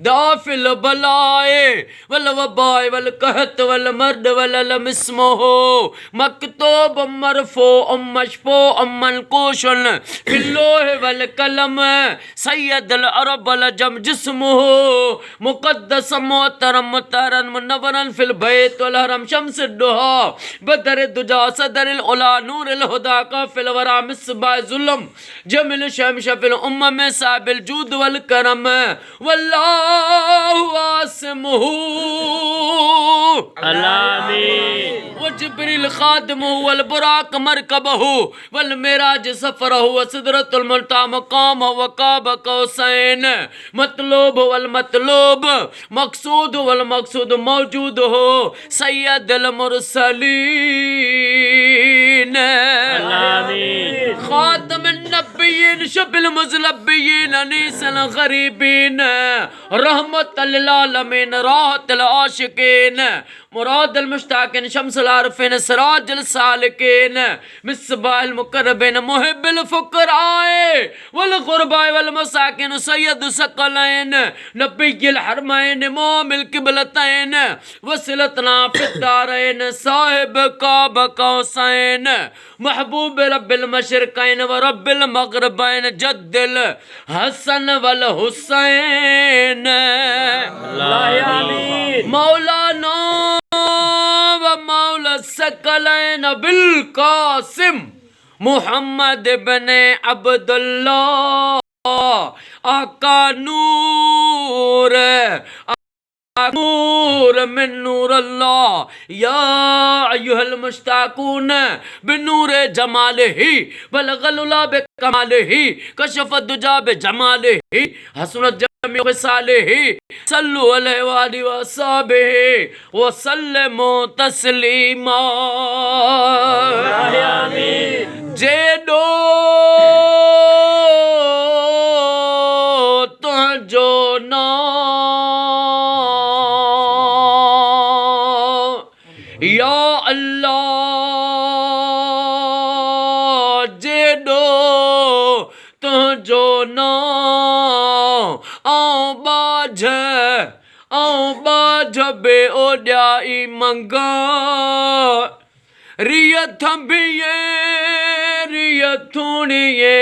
दाफिल बलाए वल वबाए वल कहत वल मर्द वल लमिस्मो हो मकतूब मरफो मशफो अमन कोशन फिल्लोह वल कलम सैयद अल अरब वल जम जिस्मो हो मुक़द्दस मोहतरम मुतहरन मुनव्वरन फिल बैत वल हरम शम्स दुहा बदर दुजा सदर अल उला नूर अल हुदा का फिल वरा मिसबा जुल्म जमिल शमश फिल उम्म साबिल जूद वल करम वल्लाहु आसिमुहु आमीन। व जिब्रील खादिमुहु वल बुराक मरकबहु वल मिराज सफरहु व सिदरतुल मुंतहा मकामहु व काब कौसैन मतलूब वल मतलूब मकसूद वल मकसूद मौजूद हो सैयदुल मुरसलीन आमीन। खातमुन नबिय्यीन शफील मुज़लबिय्यीन अनीसल गरीबीन रहमतल लिल आलमीन राहतल आशिकीन मुरादल मुश्ताकिन शम्सुल आरिफीन सिराजुल सालिकीन मिसबाहुल मुक़र्रबीन मुहिब्बुल फुक़राए वल ग़ुरबाए वल मसाकिन सय्यदुस सकलैन नबिय्युल हरमैन इमामुल क़िबलतैन वसिलतना फिद्दारैन साहिब काब कौसैन महबूब रब्बिल मशरिक़ैन व रब्बिल मग़रिबैन जद्दिल हसन वल हुसैन मौलाना व मौला सकलैन बिल कासिम मुहम्मद इब्ने अब्दुल्लाह आका नूर नूर मिन नूर अल्लाह या अय्युहल मुश्ताकून बिनूर जमालिही बलगलुला बिकमालिही कशफत दुजा बिजमालिही हसनत जमी ख़िसालिही सल्लु अलैहि व आलिहि व अस्हाबिही व सल्लिमू तस्लीमा आमीन। जेडो तुझो ना या अल्लाह जेडो तुझो ना आऊं बाझ बे ओॾाई मंगा रिय थंभिये रिय थूणिये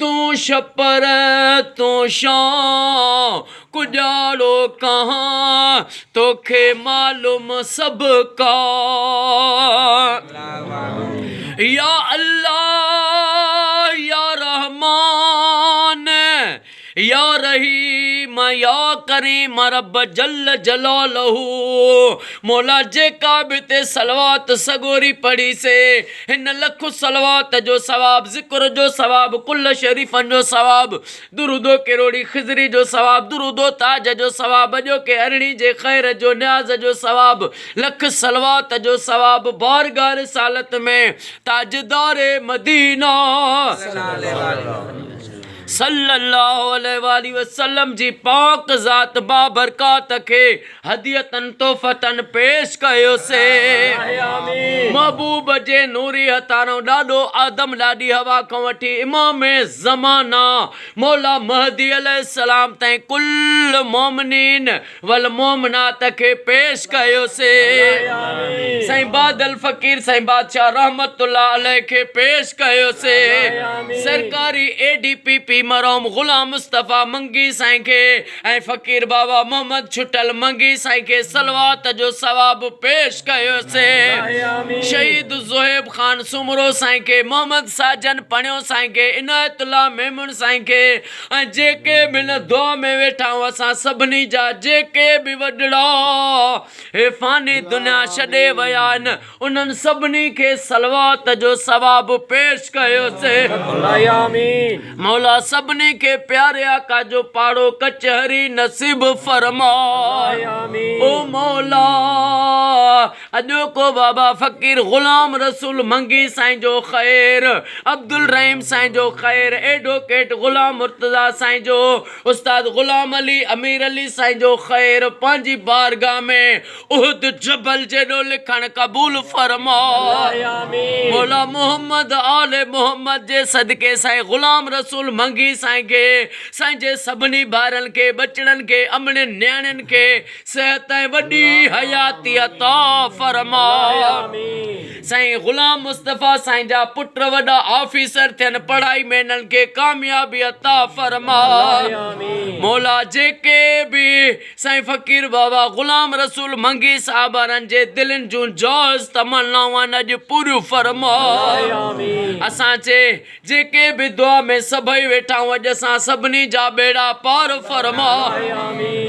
तू छपर तू शां कुजाड़ो कहाँ तोखे मालूम सब का या अल्लाह या रहमान या रहीम या करीम रब जल जलालहू मौला जेका बि ते सलवात सगोरी पढ़ी से हिन लख सलवात जो सवाब ज़िक्र जो सवाब कुल शरीफ़न जो सवाब दुरूदो किरोड़ी खिज़री जो सवाब दुरूदो ताज जो सवाब जो के अरणी जे खैर जो न्याज जो सवाब लख सलवात जो सवाब बारगाह रिसालत में ताजदार मदीना सल्लल्लाहु अलैहि वसल्लम जी पाक ज़ात बाबरकात खे हदियतन तोहफ़तन पेश कयो से महबूब जे नूरी हथारो ॾाढो आदम ॾाढी हवा खां वठी इमाम ज़माना मौला महदी अलैहिस्सलाम ताईं कुल मोमिनीन वल मोमिनात खे पेश कयो से साईं बादल फ़कीर साईं बादशाह रहमतुल्लाह अलैह खे पेश कयो से सरकारी ADPP मरहूम ग़ुलाम मुस्तफ़ा मंगी साईं खे ऐं फ़कीर बाबा मोहम्मद छुटल मंगी साईं खे सलवात जो सवाब पेश कयो से शहीद ज़ुहैब ख़ान सुमरो साईं खे मोहम्मद साजन पणियो साईं खे इनायतुल्लाह मेमून साईं खे ऐं जेके बि हिन दुआ में वेठा आहियूं असां सभिनी जा जेके बि वॾड़ा हे फ़ानी दुनिया छॾे विया आहिनि उन्हनि सभिनी खे सलवात जो सवाब पेश कयो से मौला सभिनी खे प्यारे आका जो पाड़ो कचहरी नसीब फरमाए ओ मौला अॼो को बाबा फ़कीर ग़ुलाम रसूल मंगी साईं जो ख़ैर, अब्दुल रहीम साईं जो ख़ैर, एडवोकेट ग़ुलाम मुर्तज़ा साईं जो, उस्ताद ग़ुलाम अली अमीर अली साईं जो ख़ैर पंहिंजी बारगाह में उहद जबल जेॾो लिखण क़बूल फरमा। मौला मोहम्मद आले मोहम्मद जे सदके साईं ग़ुलाम रसूल मंगी साईं खे, साईं जे सभिनी ॿारनि खे बचड़नि खे अमड़े न्याणियुनि खे सेहत ऐं वॾी हयाती अता फरमा। साईं ग़ुलाम मुस्तफ़ा साईं जा पुट वॾा ऑफिसर थियनि, पढ़ाई में इन्हनि खे कामयाबी अता फरमा। मौला जेके बि साईं फ़कीर बाबा ग़ुलाम रसूल मंगी साहबारनि जे दिलनि जूं जौज़ तमन्नाऊं अॼु पूरियूं फरमा। असां जेके बि दुआ में सभई वेठा आहियूं, अॼु असां सभिनी जा बेड़ा पार फरमा।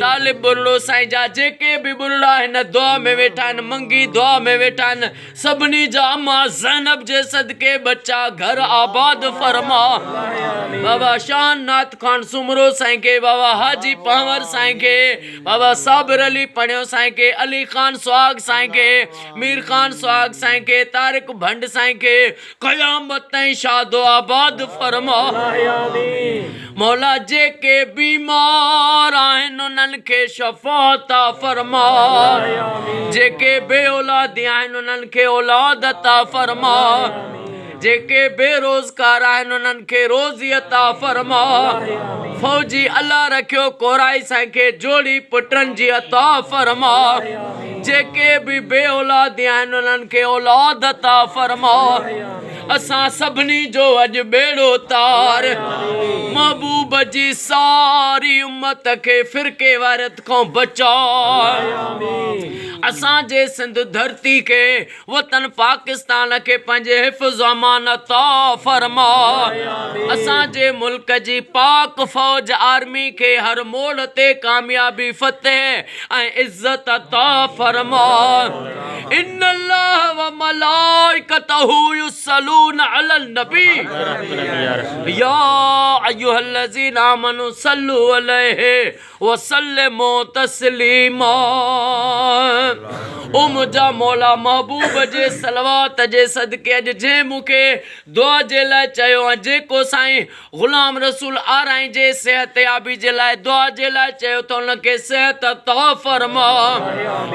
तालिब बुरड़ो साईं जा जेके बि बुरड़ा हिन दुआ में वेठा आहिनि, मंगी दुआ में वेठा आहिनि, सभिनी जा अम्मा ज़ैनब जे सदके बच्चा घर आबाद फरमा। बाबा शान नाथ खान सुमरो साईं खे, बाबा हाजी पावर साईं खे, बाबा साबिर अली पणियो साईं खे, अली खान सुहाग साईं खे, मीर खान सुहाग साईं खे, तारिक भंड साईं खे क़यामत ताईं शादो आबाद फरमा। मौला जेके बीमार आहिनि उन्हनि खे शफ़ात फरमा, जेके बे औलाद आहिनि उन्हनि खे औलाद अता फरमा, जेके बेरोज़गार आहिनि उन्हनि खे रोज़ी अता फरमा। फौजी अल्लाह रखियो कोराई साईं खे जोड़ी पुटनि जी अता फरमा, जेके बि बे औलाद आहिनि उन्हनि खे औलाद अता फरमा। असां सभिनी जो अॼु बेड़ो तार, महबूब जी सारी उम्मत खे फ़िरके वारत खां बचा। असांजे सिंध धरती खे वतन पाकिस्तान खे पंहिंजे हिफ़्ज़ अमान अता फरमा। असांजे मुल्क जी पाक फ़ौज आर्मी खे हर मोड़ ते कामयाबी फ़तेह ऐं इज़्ज़त अता फरमा। इन्नल्लाह व मलाइकतहू युसल्लूना अलल नबी या अय्युहल्लज़ीना आमनू सल्लू अलैहि व सल्लिमू तस्लीमा। ओ मुंहिंजा मौला महबूब जे सलवात जे सदके अॼु जंहिं मूंखे दुआ जे लाइ चयो ऐं जेको साईं ग़ुलाम रसूल आराई जे सेहत याबी जे लाइ दुआ जे लाइ चयो त उनखे सेहत अता फरमा।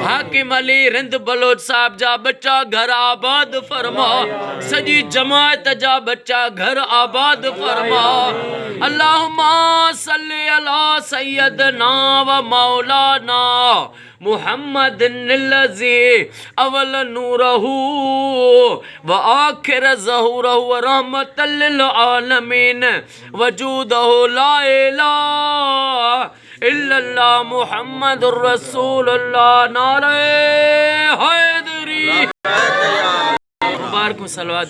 हाकिम अली रिंद बलोच साहब जा बच्चा घर आबाद फरमा, सॼी जमायत जा बच्चा घर आबाद फरमा। अल्लाहुम्मा सल्ली अला सय्यदना व मौलाना मुहम्मदिन्नल्लज़ी अवल नूरहू व आखिर ज़हूरहू व रहमतल लिल आलमीन वजूदहू ला इलाहा इल्लल्लाह मुहम्मदुर रसूलुल्लाह। नारे हैदरी मुबारक सलवात।